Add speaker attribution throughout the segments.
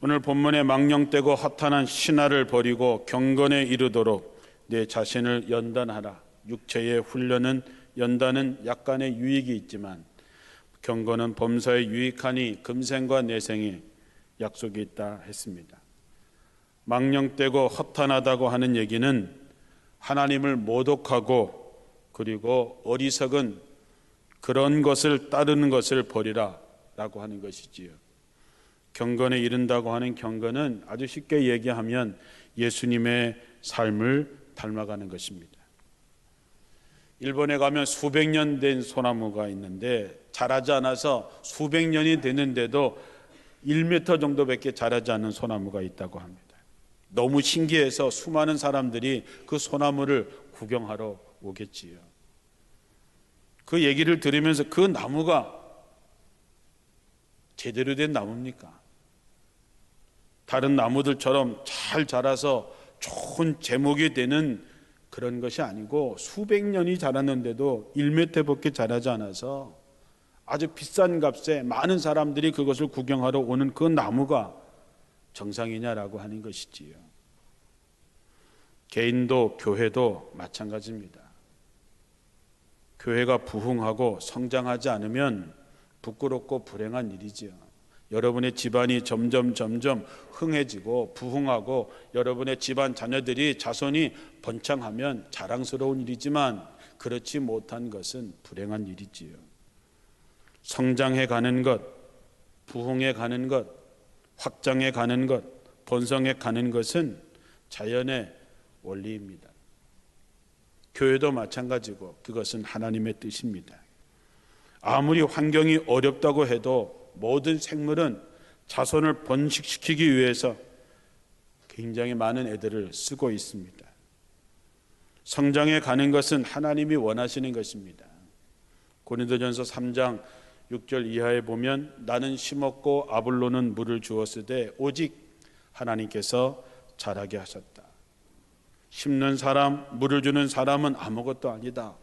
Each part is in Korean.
Speaker 1: 오늘 본문에 망령되고 허탄한 신화를 버리고 경건에 이르도록 내 자신을 연단하라. 육체의 훈련은 연단은 약간의 유익이 있지만 경건은 범사에 유익하니 금생과 내생에 약속이 있다 했습니다. 망령되고 허탄하다고 하는 얘기는 하나님을 모독하고 그리고 어리석은 그런 것을 따르는 것을 버리라 라고 하는 것이지요. 경건에 이른다고 하는 경건은 아주 쉽게 얘기하면 예수님의 삶을 닮아가는 것입니다. 일본에 가면 수백 년 된 소나무가 있는데 자라지 않아서 수백 년이 되는데도 1m 정도밖에 자라지 않는 소나무가 있다고 합니다. 너무 신기해서 수많은 사람들이 그 소나무를 구경하러 오겠지요. 그 얘기를 들으면서 그 나무가 제대로 된 나무입니까? 다른 나무들처럼 잘 자라서 좋은 제목이 되는 그런 것이 아니고 수백 년이 자랐는데도 1m밖에 자라지 않아서 아주 비싼 값에 많은 사람들이 그것을 구경하러 오는 그 나무가 정상이냐라고 하는 것이지요. 개인도 교회도 마찬가지입니다. 교회가 부흥하고 성장하지 않으면 부끄럽고 불행한 일이지요. 여러분의 집안이 점점 흥해지고 부흥하고 여러분의 집안 자녀들이 자손이 번창하면 자랑스러운 일이지만 그렇지 못한 것은 불행한 일이지요. 성장해 가는 것, 부흥해 가는 것, 확장해 가는 것, 번성해 가는 것은 자연의 원리입니다. 교회도 마찬가지고 그것은 하나님의 뜻입니다. 아무리 환경이 어렵다고 해도 모든 생물은 자손을 번식시키기 위해서 굉장히 많은 애들을 쓰고 있습니다. 성장해 가는 것은 하나님이 원하시는 것입니다. 고린도전서 3장 6절 이하에 보면 나는 심었고 아볼로는 물을 주었으되 오직 하나님께서 자라게 하셨다. 심는 사람, 물을 주는 사람은 아무것도 아니다.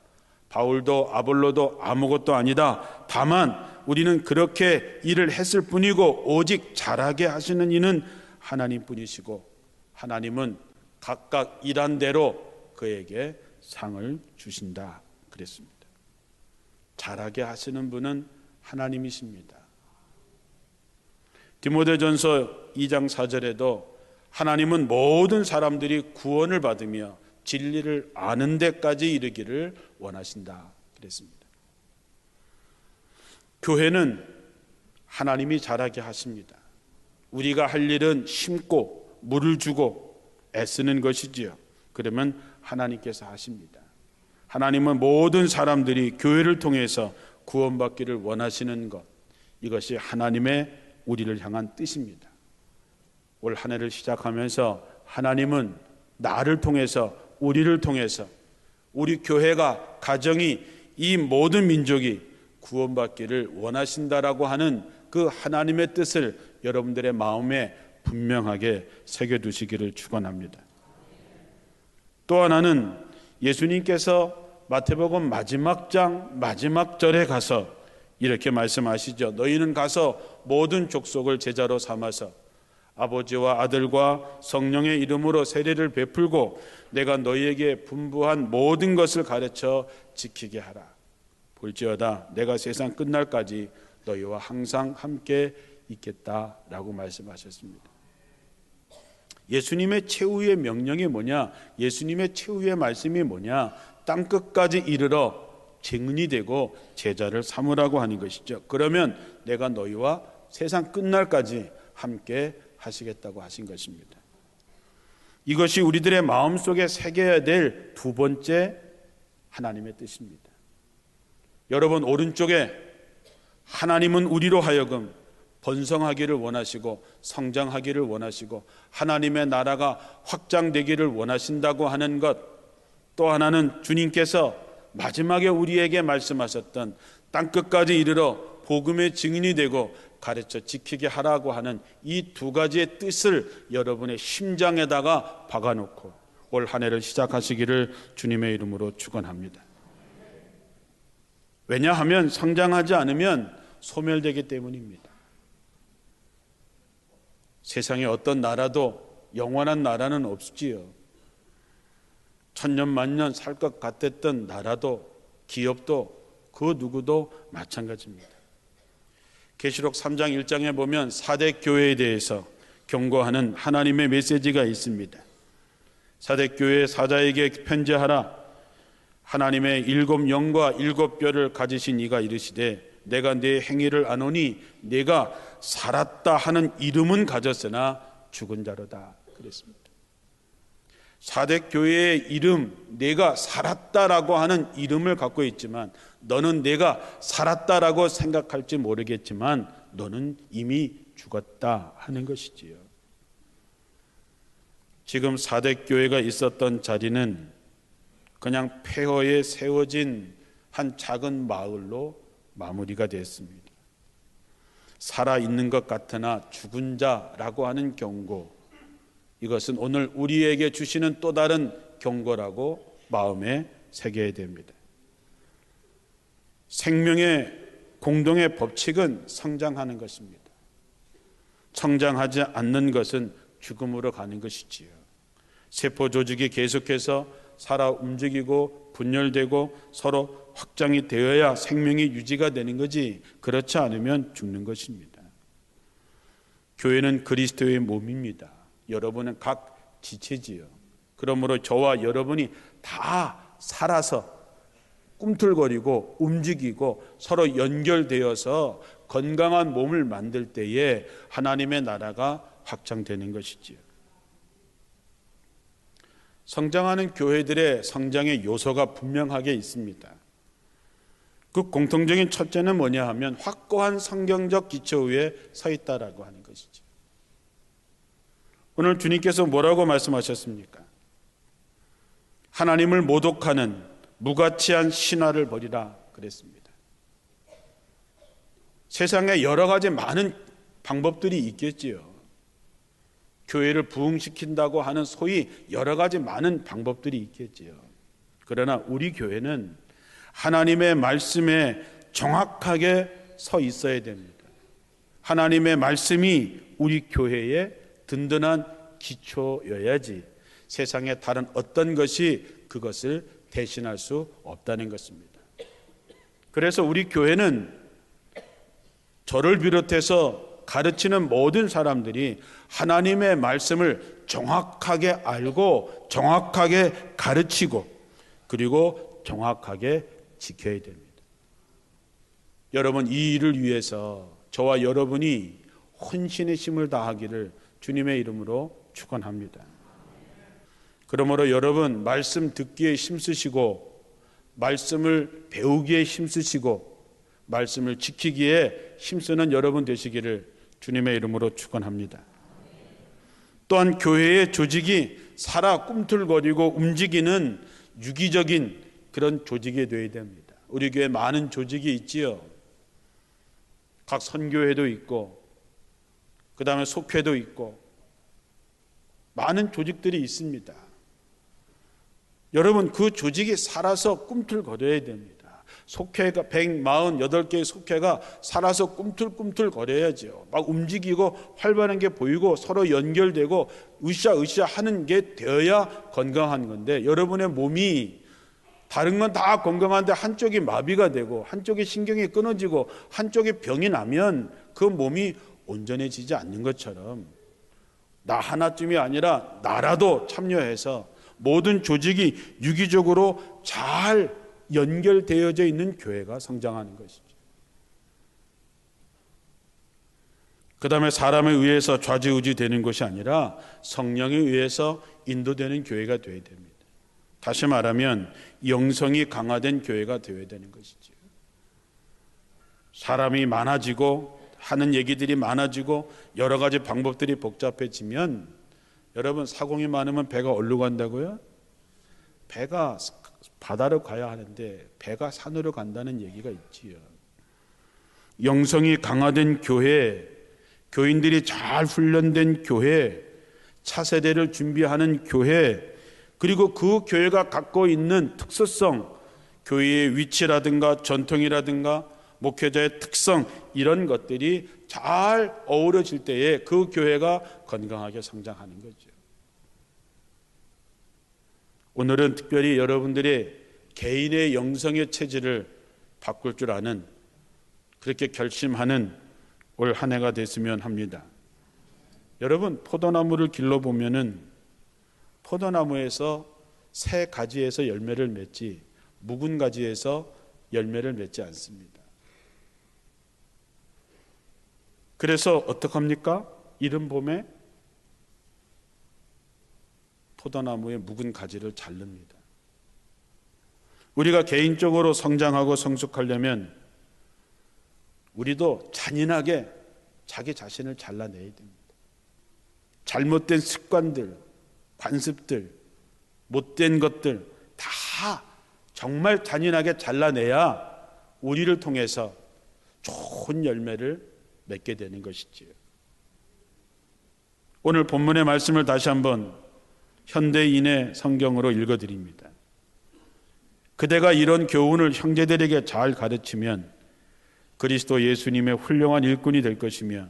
Speaker 1: 바울도 아볼로도 아무것도 아니다. 다만 우리는 그렇게 일을 했을 뿐이고 오직 자라게 하시는 이는 하나님뿐이시고 하나님은 각각 일한 대로 그에게 상을 주신다 그랬습니다. 자라게 하시는 분은 하나님이십니다. 디모데전서 2장 4절에도 하나님은 모든 사람들이 구원을 받으며 진리를 아는 데까지 이르기를 원하신다 그랬습니다. 교회는 하나님이 자라게 하십니다. 우리가 할 일은 심고 물을 주고 애쓰는 것이지요. 그러면 하나님께서 하십니다. 하나님은 모든 사람들이 교회를 통해서 구원받기를 원하시는 것, 이것이 하나님의 우리를 향한 뜻입니다. 올 한 해를 시작하면서 하나님은 나를 통해서 우리를 통해서 우리 교회가 가정이 이 모든 민족이 구원받기를 원하신다라고 하는 그 하나님의 뜻을 여러분들의 마음에 분명하게 새겨두시기를 축원합니다. 또 하나는 예수님께서 마태복음 마지막 장 마지막 절에 가서 이렇게 말씀하시죠. 너희는 가서 모든 족속을 제자로 삼아서 아버지와 아들과 성령의 이름으로 세례를 베풀고 내가 너희에게 분부한 모든 것을 가르쳐 지키게 하라. 볼지어다 내가 세상 끝날까지 너희와 항상 함께 있겠다라고 말씀하셨습니다. 예수님의 최후의 명령이 뭐냐? 예수님의 최후의 말씀이 뭐냐? 땅끝까지 이르러 증인이 되고 제자를 삼으라고 하는 것이죠. 그러면 내가 너희와 세상 끝날까지 함께 하시겠다고 하신 것입니다. 이것이 우리들의 마음속에 새겨야 될 두 번째 하나님의 뜻입니다. 여러분, 오른쪽에 하나님은 우리로 하여금 번성하기를 원하시고 성장하기를 원하시고 하나님의 나라가 확장되기를 원하신다고 하는 것, 또 하나는 주님께서 마지막에 우리에게 말씀하셨던 땅끝까지 이르러 복음의 증인이 되고 가르쳐 지키게 하라고 하는 이 두 가지의 뜻을 여러분의 심장에다가 박아놓고 올 한 해를 시작하시기를 주님의 이름으로 축원합니다. 왜냐하면 성장하지 않으면 소멸되기 때문입니다. 세상에 어떤 나라도 영원한 나라는 없지요. 천년만년 살 것 같았던 나라도 기업도 그 누구도 마찬가지입니다. 계시록 3장 1장에 보면 4대 교회에 대해서 경고하는 하나님의 메시지가 있습니다. 4대 교회 사자에게 편지하라. 하나님의 7 영과 7 뼈를 가지신 이가 이르시되 내가 네 행위를 아노니 네가 살았다 하는 이름은 가졌으나 죽은 자로다 그랬습니다. 4대 교회의 이름, 내가 살았다라고 하는 이름을 갖고 있지만 너는 내가 살았다라고 생각할지 모르겠지만 너는 이미 죽었다 하는 것이지요. 지금 4대 교회가 있었던 자리는 그냥 폐허에 세워진 한 작은 마을로 마무리가 됐습니다. 살아있는 것 같으나 죽은 자라고 하는 경고, 이것은 오늘 우리에게 주시는 또 다른 경고라고 마음에 새겨야 됩니다. 생명의 공동의 법칙은 성장하는 것입니다. 성장하지 않는 것은 죽음으로 가는 것이지요. 세포 조직이 계속해서 살아 움직이고 분열되고 서로 확장이 되어야 생명이 유지가 되는 거지, 그렇지 않으면 죽는 것입니다. 교회는 그리스도의 몸입니다. 여러분은 각 지체지요. 그러므로 저와 여러분이 다 살아서 꿈틀거리고 움직이고 서로 연결되어서 건강한 몸을 만들 때에 하나님의 나라가 확장되는 것이지요. 성장하는 교회들의 성장의 요소가 분명하게 있습니다. 그 공통적인 첫째는 뭐냐 하면 확고한 성경적 기초 위에 서 있다라고 하는 것이죠. 오늘 주님께서 뭐라고 말씀하셨습니까? 하나님을 모독하는 무가치한 신화를 버리라 그랬습니다. 세상에 여러 가지 많은 방법들이 있겠지요. 교회를 부흥시킨다고 하는 소위 여러 가지 많은 방법들이 있겠지요. 그러나 우리 교회는 하나님의 말씀에 정확하게 서 있어야 됩니다. 하나님의 말씀이 우리 교회의 든든한 기초여야지 세상의 다른 어떤 것이 그것을 대신할 수 없다는 것입니다. 그래서 우리 교회는 저를 비롯해서 가르치는 모든 사람들이 하나님의 말씀을 정확하게 알고 정확하게 가르치고 그리고 정확하게 지켜야 됩니다. 여러분, 이 일을 위해서 저와 여러분이 혼신의 힘을 다하기를 주님의 이름으로 축원합니다. 그러므로 여러분, 말씀 듣기에 힘쓰시고 말씀을 배우기에 힘쓰시고 말씀을 지키기에 힘쓰는 여러분 되시기를 주님의 이름으로 축원합니다. 또한 교회의 조직이 살아 꿈틀거리고 움직이는 유기적인 그런 조직이 되어야 됩니다. 우리 교회 많은 조직이 있지요. 각 선교회도 있고 그 다음에 속회도 있고 많은 조직들이 있습니다. 여러분, 그 조직이 살아서 꿈틀거려야 됩니다. 속회가 148개의 속회가 살아서 꿈틀꿈틀거려야죠. 막 움직이고 활발한 게 보이고 서로 연결되고 으쌰으쌰 하는 게 되어야 건강한 건데, 여러분의 몸이 다른 건 다 건강한데 한쪽이 마비가 되고 한쪽이 신경이 끊어지고 한쪽이 병이 나면 그 몸이 온전해지지 않는 것처럼 나 하나쯤이 아니라 나라도 참여해서 모든 조직이 유기적으로 잘 연결되어져 있는 교회가 성장하는 것이죠. 그 다음에 사람에 의해서 좌지우지 되는 것이 아니라 성령에 의해서 인도되는 교회가 되어야 됩니다. 다시 말하면 영성이 강화된 교회가 되어야 되는 것이죠. 사람이 많아지고 하는 얘기들이 많아지고 여러 가지 방법들이 복잡해지면, 여러분, 사공이 많으면 배가 어디로 간다고요? 배가 바다로 가야 하는데 배가 산으로 간다는 얘기가 있지요. 영성이 강화된 교회, 교인들이 잘 훈련된 교회, 차세대를 준비하는 교회, 그리고 그 교회가 갖고 있는 특수성, 교회의 위치라든가 전통이라든가 목회자의 특성, 이런 것들이 잘 어우러질 때에 그 교회가 건강하게 성장하는 거죠. 오늘은 특별히 여러분들의 개인의 영성의 체질을 바꿀 줄 아는, 그렇게 결심하는 올 한 해가 됐으면 합니다. 여러분, 포도나무를 길러보면은 포도나무에서 새 가지에서 열매를 맺지 묵은 가지에서 열매를 맺지 않습니다. 그래서 어떡합니까? 이른 봄에 포도나무의 묵은 가지를 자릅니다. 우리가 개인적으로 성장하고 성숙하려면 우리도 잔인하게 자기 자신을 잘라내야 됩니다. 잘못된 습관들, 관습들, 못된 것들 다 정말 잔인하게 잘라내야 우리를 통해서 좋은 열매를 맺게 되는 것이지요. 오늘 본문의 말씀을 다시 한번 현대인의 성경으로 읽어드립니다. 그대가 이런 교훈을 형제들에게 잘 가르치면 그리스도 예수님의 훌륭한 일꾼이 될 것이며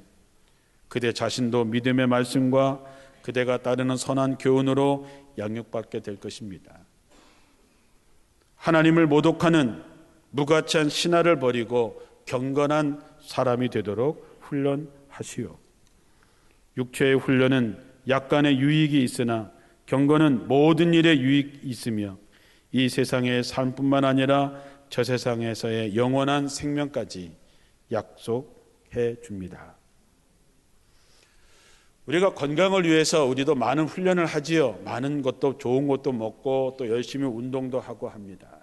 Speaker 1: 그대 자신도 믿음의 말씀과 그대가 따르는 선한 교훈으로 양육받게 될 것입니다. 하나님을 모독하는 무가치한 신화를 버리고 경건한 사람이 되도록 훈련하시오. 육체의 훈련은 약간의 유익이 있으나 경건은 모든 일에 유익이 있으며 이 세상의 삶뿐만 아니라 저 세상에서의 영원한 생명까지 약속해 줍니다. 우리가 건강을 위해서 우리도 많은 훈련을 하지요. 많은 것도 좋은 것도 먹고 또 열심히 운동도 하고 합니다.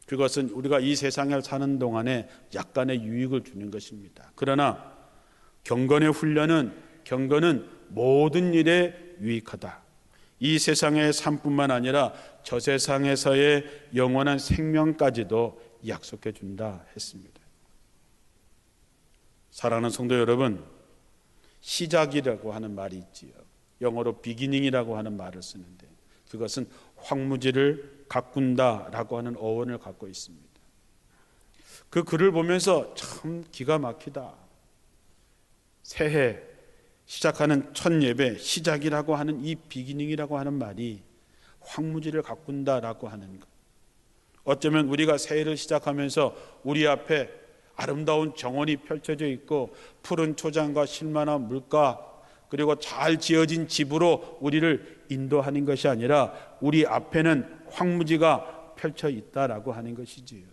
Speaker 1: 그것은 우리가 이 세상을 사는 동안에 약간의 유익을 주는 것입니다. 그러나 경건의 훈련은 경건은 모든 일에 유익하다. 이 세상의 삶뿐만 아니라 저 세상에서의 영원한 생명까지도 약속해 준다 했습니다. 사랑하는 성도 여러분, 시작이라고 하는 말이 있지요. 영어로 비기닝이라고 하는 말을 쓰는데 그것은 황무지를 가꾼다라고 하는 어원을 갖고 있습니다. 그 글을 보면서 참 기가 막히다. 새해 시작하는 첫 예배, 시작이라고 하는 이 비기닝이라고 하는 말이 황무지를 가꾼다라고 하는 것. 어쩌면 우리가 새해를 시작하면서 우리 앞에 아름다운 정원이 펼쳐져 있고 푸른 초장과 실만한 물가 그리고 잘 지어진 집으로 우리를 인도하는 것이 아니라 우리 앞에는 황무지가 펼쳐 있다라고 하는 것이지요.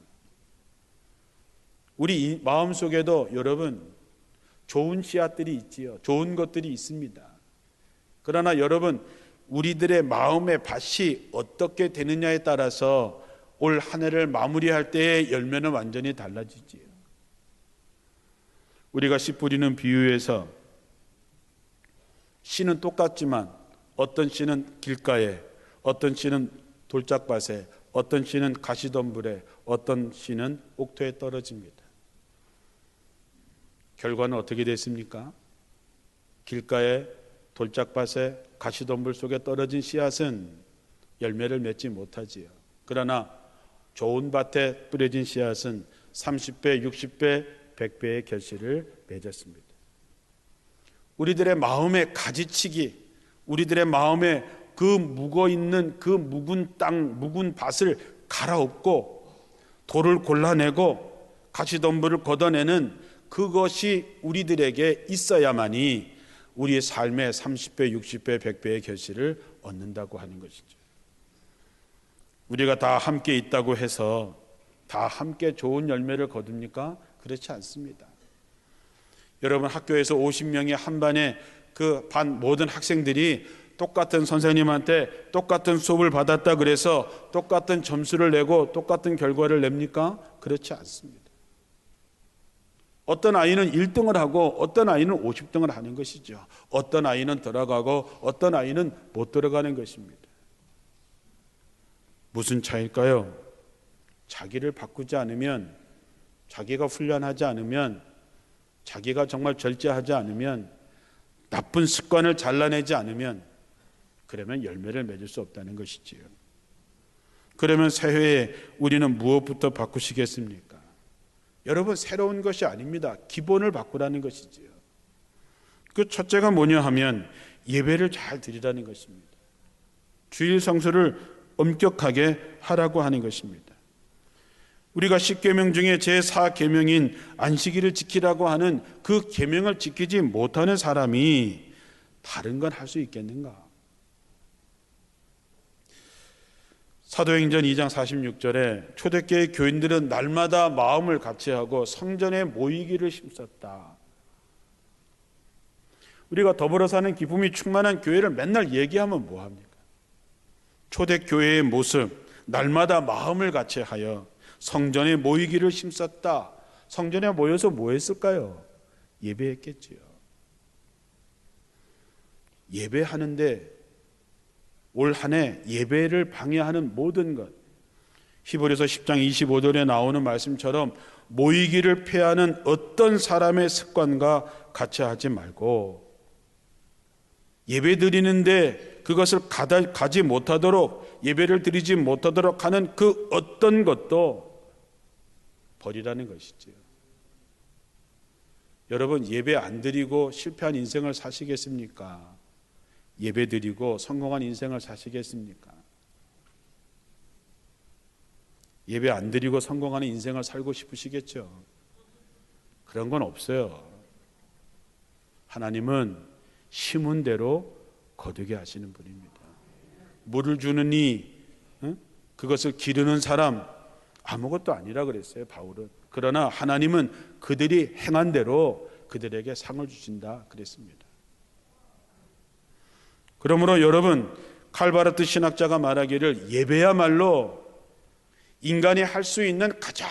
Speaker 1: 우리 마음속에도 여러분 좋은 씨앗들이 있지요. 좋은 것들이 있습니다. 그러나 여러분 우리들의 마음의 밭이 어떻게 되느냐에 따라서 올 한 해를 마무리할 때의 열매는 완전히 달라지지요. 우리가 씨 뿌리는 비유에서 씨는 똑같지만 어떤 씨는 길가에, 어떤 씨는 돌짝밭에, 어떤 씨는 가시덤불에, 어떤 씨는 옥토에 떨어집니다. 결과는 어떻게 됐습니까? 길가에, 돌짝밭에, 가시덤불 속에 떨어진 씨앗은 열매를 맺지 못하지요. 그러나 좋은 밭에 뿌려진 씨앗은 30배, 60배, 100배의 결실을 맺었습니다. 우리들의 마음의 가지치기, 우리들의 마음에 그 묵어있는 그 묵은 땅, 묵은 밭을 갈아엎고 돌을 골라내고 가시덤불을 걷어내는 그것이 우리들에게 있어야만이 우리의 삶의 30배, 60배, 100배의 결실을 얻는다고 하는 것이죠. 우리가 다 함께 있다고 해서 다 함께 좋은 열매를 거둡니까? 그렇지 않습니다. 여러분 학교에서 50명이 한 반에 그 반 모든 학생들이 똑같은 선생님한테 똑같은 수업을 받았다 그래서 똑같은 점수를 내고 똑같은 결과를 냅니까? 그렇지 않습니다. 어떤 아이는 1등을 하고 어떤 아이는 50등을 하는 것이죠. 어떤 아이는 들어가고 어떤 아이는 못 들어가는 것입니다. 무슨 차이일까요? 자기를 바꾸지 않으면, 자기가 훈련하지 않으면, 자기가 정말 절제하지 않으면, 나쁜 습관을 잘라내지 않으면 그러면 열매를 맺을 수 없다는 것이지요. 그러면 새해에 우리는 무엇부터 바꾸시겠습니까? 여러분, 새로운 것이 아닙니다. 기본을 바꾸라는 것이지요. 그 첫째가 뭐냐 하면 예배를 잘 드리라는 것입니다. 주일 성수를 엄격하게 하라고 하는 것입니다. 우리가 10계명 중에 제4계명인 안식일을 지키라고 하는 그 계명을 지키지 못하는 사람이 다른 건 할 수 있겠는가? 사도행전 2장 46절에 초대교회 교인들은 날마다 마음을 같이하고 성전에 모이기를 힘썼다. 우리가 더불어 사는 기쁨이 충만한 교회를 맨날 얘기하면 뭐합니까? 초대교회의 모습, 날마다 마음을 같이하여 성전에 모이기를 힘썼다. 성전에 모여서 뭐 했을까요? 예배했겠지요. 예배하는데 올 한 해 예배를 방해하는 모든 것, 히브리서 10장 25절에 나오는 말씀처럼 모이기를 패하는 어떤 사람의 습관과 같이 하지 말고 예배 드리는데 그것을 가지 못하도록, 예배를 드리지 못하도록 하는 그 어떤 것도 버리라는 것이지요. 여러분, 예배 안 드리고 실패한 인생을 사시겠습니까? 예배 드리고 성공한 인생을 사시겠습니까? 예배 안 드리고 성공하는 인생을 살고 싶으시겠죠? 그런 건 없어요. 하나님은 심은 대로 거두게 하시는 분입니다. 물을 주느니 그것을 기르는 사람 아무것도 아니라 그랬어요, 바울은. 그러나 하나님은 그들이 행한 대로 그들에게 상을 주신다 그랬습니다. 그러므로 여러분, 칼바르트 신학자가 말하기를 예배야말로 인간이 할 수 있는 가장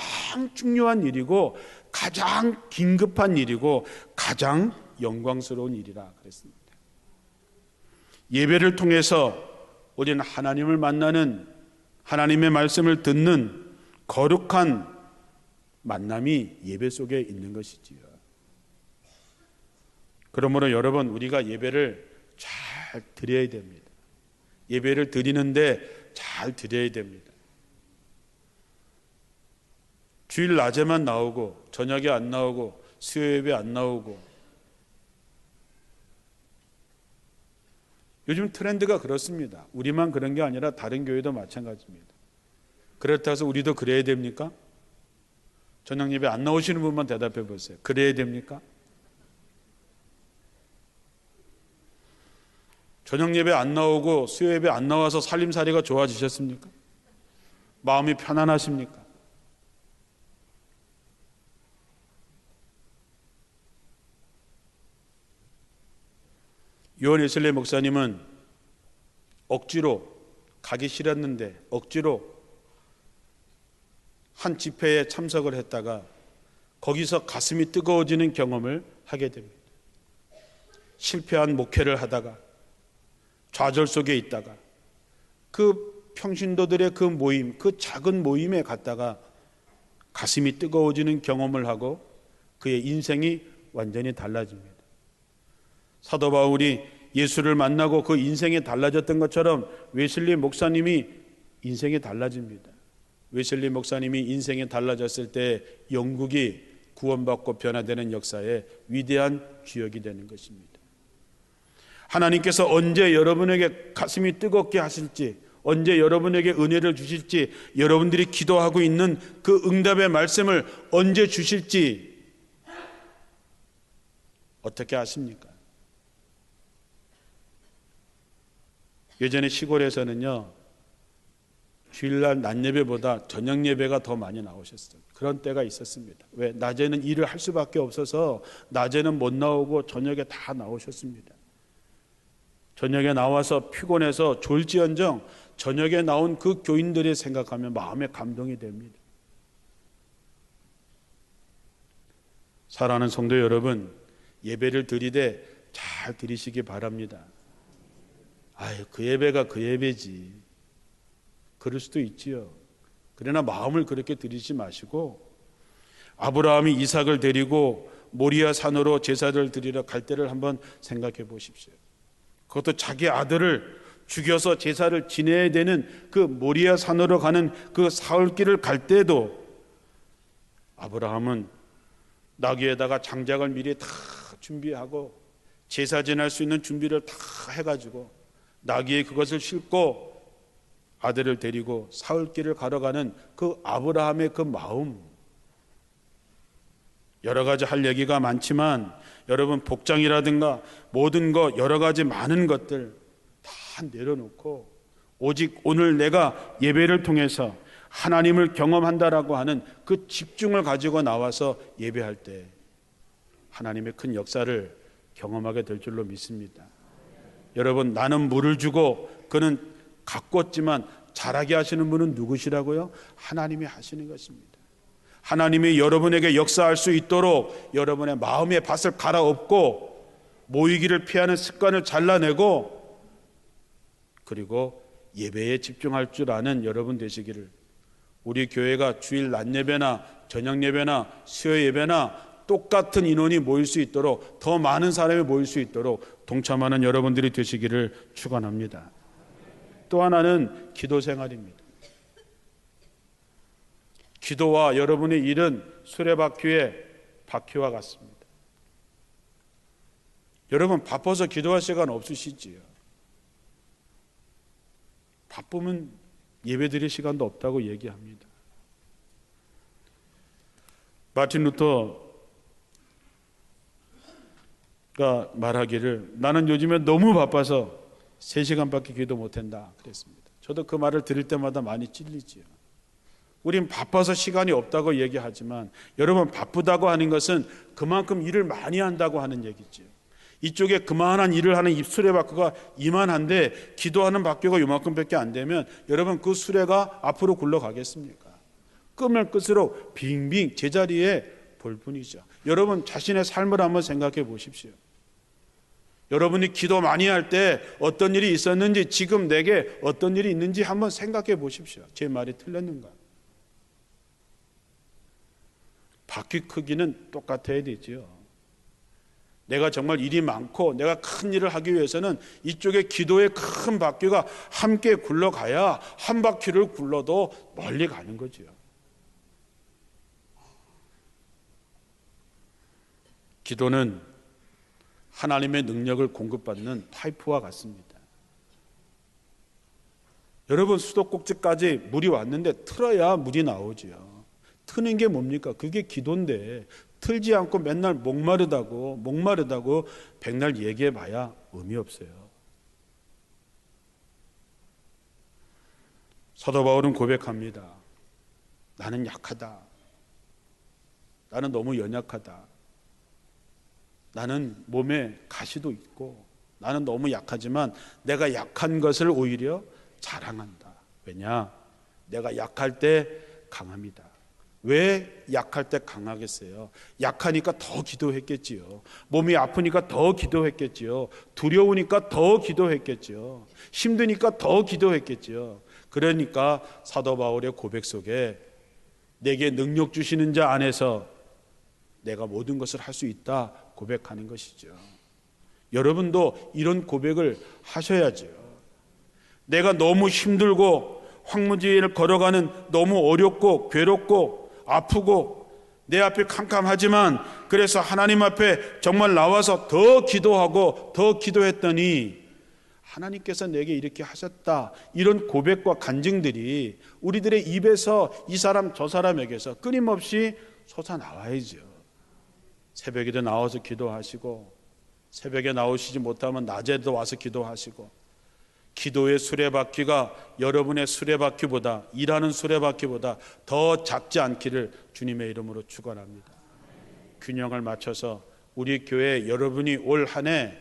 Speaker 1: 중요한 일이고 가장 긴급한 일이고 가장 영광스러운 일이라 그랬습니다. 예배를 통해서 우리는 하나님을 만나는, 하나님의 말씀을 듣는 거룩한 만남이 예배 속에 있는 것이지요. 그러므로 여러분, 우리가 예배를 잘 드려야 됩니다. 예배를 드리는데 잘 드려야 됩니다. 주일 낮에만 나오고 저녁에 안 나오고 수요 예배 안 나오고, 요즘 트렌드가 그렇습니다. 우리만 그런 게 아니라 다른 교회도 마찬가지입니다. 그렇다고 해서 우리도 그래야 됩니까? 저녁 예배 안 나오시는 분만 대답해 보세요. 그래야 됩니까? 저녁 예배 안 나오고 수요 예배 안 나와서 살림살이가 좋아지셨습니까? 마음이 편안하십니까? 요한 웨슬리 목사님은 억지로 가기 싫었는데 억지로 한 집회에 참석을 했다가 거기서 가슴이 뜨거워지는 경험을 하게 됩니다. 실패한 목회를 하다가 좌절 속에 있다가 그 평신도들의 그 모임, 그 작은 모임에 갔다가 가슴이 뜨거워지는 경험을 하고 그의 인생이 완전히 달라집니다. 사도 바울이 예수를 만나고 그 인생이 달라졌던 것처럼 웨슬리 목사님이 인생이 달라집니다. 웨슬리 목사님이 인생이 달라졌을 때 영국이 구원받고 변화되는 역사의 위대한 주역이 되는 것입니다. 하나님께서 언제 여러분에게 가슴이 뜨겁게 하실지, 언제 여러분에게 은혜를 주실지, 여러분들이 기도하고 있는 그 응답의 말씀을 언제 주실지 어떻게 아십니까? 예전에 시골에서는요, 주일날 낮 예배보다 저녁 예배가 더 많이 나오셨어요. 그런 때가 있었습니다. 왜? 낮에는 일을 할 수밖에 없어서 낮에는 못 나오고 저녁에 다 나오셨습니다. 저녁에 나와서 피곤해서 졸지언정 저녁에 나온 그 교인들이 생각하면 마음에 감동이 됩니다. 사랑하는 성도 여러분, 예배를 드리되 잘 드리시기 바랍니다. 아유, 그 예배가 그 예배지. 그럴 수도 있지요. 그러나 마음을 그렇게 드리지 마시고, 아브라함이 이삭을 데리고 모리아 산으로 제사를 드리러 갈 때를 한번 생각해 보십시오. 그것도 자기 아들을 죽여서 제사를 지내야 되는 그 모리아 산으로 가는 그 사흘길을 갈 때도 아브라함은 나귀에다가 장작을 미리 다 준비하고 제사 지낼 수 있는 준비를 다 해가지고 나귀에 그것을 싣고 아들을 데리고 사흘길을 걸어가는 그 아브라함의 그 마음, 여러 가지 할 얘기가 많지만 여러분 복장이라든가 모든 거 여러 가지 많은 것들 다 내려놓고 오직 오늘 내가 예배를 통해서 하나님을 경험한다라고 하는 그 집중을 가지고 나와서 예배할 때 하나님의 큰 역사를 경험하게 될 줄로 믿습니다. 여러분, 나는 물을 주고 그는 가꿨지만 자라게 하시는 분은 누구시라고요? 하나님이 하시는 것입니다. 하나님이 여러분에게 역사할 수 있도록 여러분의 마음의 밭을 갈아엎고 모이기를 피하는 습관을 잘라내고 그리고 예배에 집중할 줄 아는 여러분 되시기를, 우리 교회가 주일 낮 예배나 저녁 예배나 수요 예배나 똑같은 인원이 모일 수 있도록, 더 많은 사람이 모일 수 있도록 동참하는 여러분들이 되시기를 축원합니다. 또 하나는 기도 생활입니다. 기도와 여러분의 일은 수레바퀴의 바퀴와 같습니다. 여러분 바빠서 기도할 시간 없으시지요? 바쁘면 예배드릴 시간도 없다고 얘기합니다. 마틴 루터가 말하기를, 나는 요즘에 너무 바빠서 3시간밖에 기도 못한다 그랬습니다. 저도 그 말을 들을 때마다 많이 찔리지요. 우린 바빠서 시간이 없다고 얘기하지만 여러분, 바쁘다고 하는 것은 그만큼 일을 많이 한다고 하는 얘기죠. 이쪽에 그만한 일을 하는 이 수레바퀴가 이만한데 기도하는 바퀴가 이만큼밖에 안 되면 여러분 그 수레가 앞으로 굴러가겠습니까? 끄면 끌수록 빙빙 제자리에 볼 뿐이죠. 여러분 자신의 삶을 한번 생각해 보십시오. 여러분이 기도 많이 할 때 어떤 일이 있었는지, 지금 내게 어떤 일이 있는지 한번 생각해 보십시오. 제 말이 틀렸는가? 바퀴 크기는 똑같아야 되지요. 내가 정말 일이 많고 내가 큰 일을 하기 위해서는 이쪽에 기도의 큰 바퀴가 함께 굴러가야 한 바퀴를 굴러도 멀리 가는 거지요. 기도는 하나님의 능력을 공급받는 파이프와 같습니다. 여러분, 수도꼭지까지 물이 왔는데 틀어야 물이 나오지요. 트는 게 뭡니까? 그게 기도인데 틀지 않고 맨날 목마르다고 백날 얘기해 봐야 의미 없어요. 사도 바울은 고백합니다. 나는 약하다. 나는 너무 연약하다. 나는 몸에 가시도 있고 나는 너무 약하지만 내가 약한 것을 오히려 자랑한다. 왜냐? 내가 약할 때 강합니다. 왜 약할 때 강하겠어요? 약하니까 더 기도했겠지요. 몸이 아프니까 더 기도했겠지요. 두려우니까 더 기도했겠지요. 힘드니까 더 기도했겠지요. 그러니까 사도 바울의 고백 속에 내게 능력 주시는 자 안에서 내가 모든 것을 할 수 있다 고백하는 것이죠. 여러분도 이런 고백을 하셔야죠. 내가 너무 힘들고 황무지를 걸어가는, 너무 어렵고 괴롭고 아프고 내 앞에 캄캄하지만 그래서 하나님 앞에 정말 나와서 더 기도하고 더 기도했더니 하나님께서 내게 이렇게 하셨다. 이런 고백과 간증들이 우리들의 입에서 이 사람 저 사람에게서 끊임없이 솟아나와야죠. 새벽에도 나와서 기도하시고 새벽에 나오시지 못하면 낮에도 와서 기도하시고, 기도의 수레바퀴가 여러분의 수레바퀴보다, 일하는 수레바퀴보다 더 작지 않기를 주님의 이름으로 축원합니다. 균형을 맞춰서 우리 교회 여러분이 올 한 해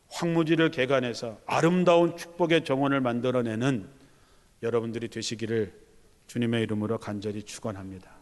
Speaker 1: 황무지를 개간해서 아름다운 축복의 정원을 만들어내는 여러분들이 되시기를 주님의 이름으로 간절히 축원합니다.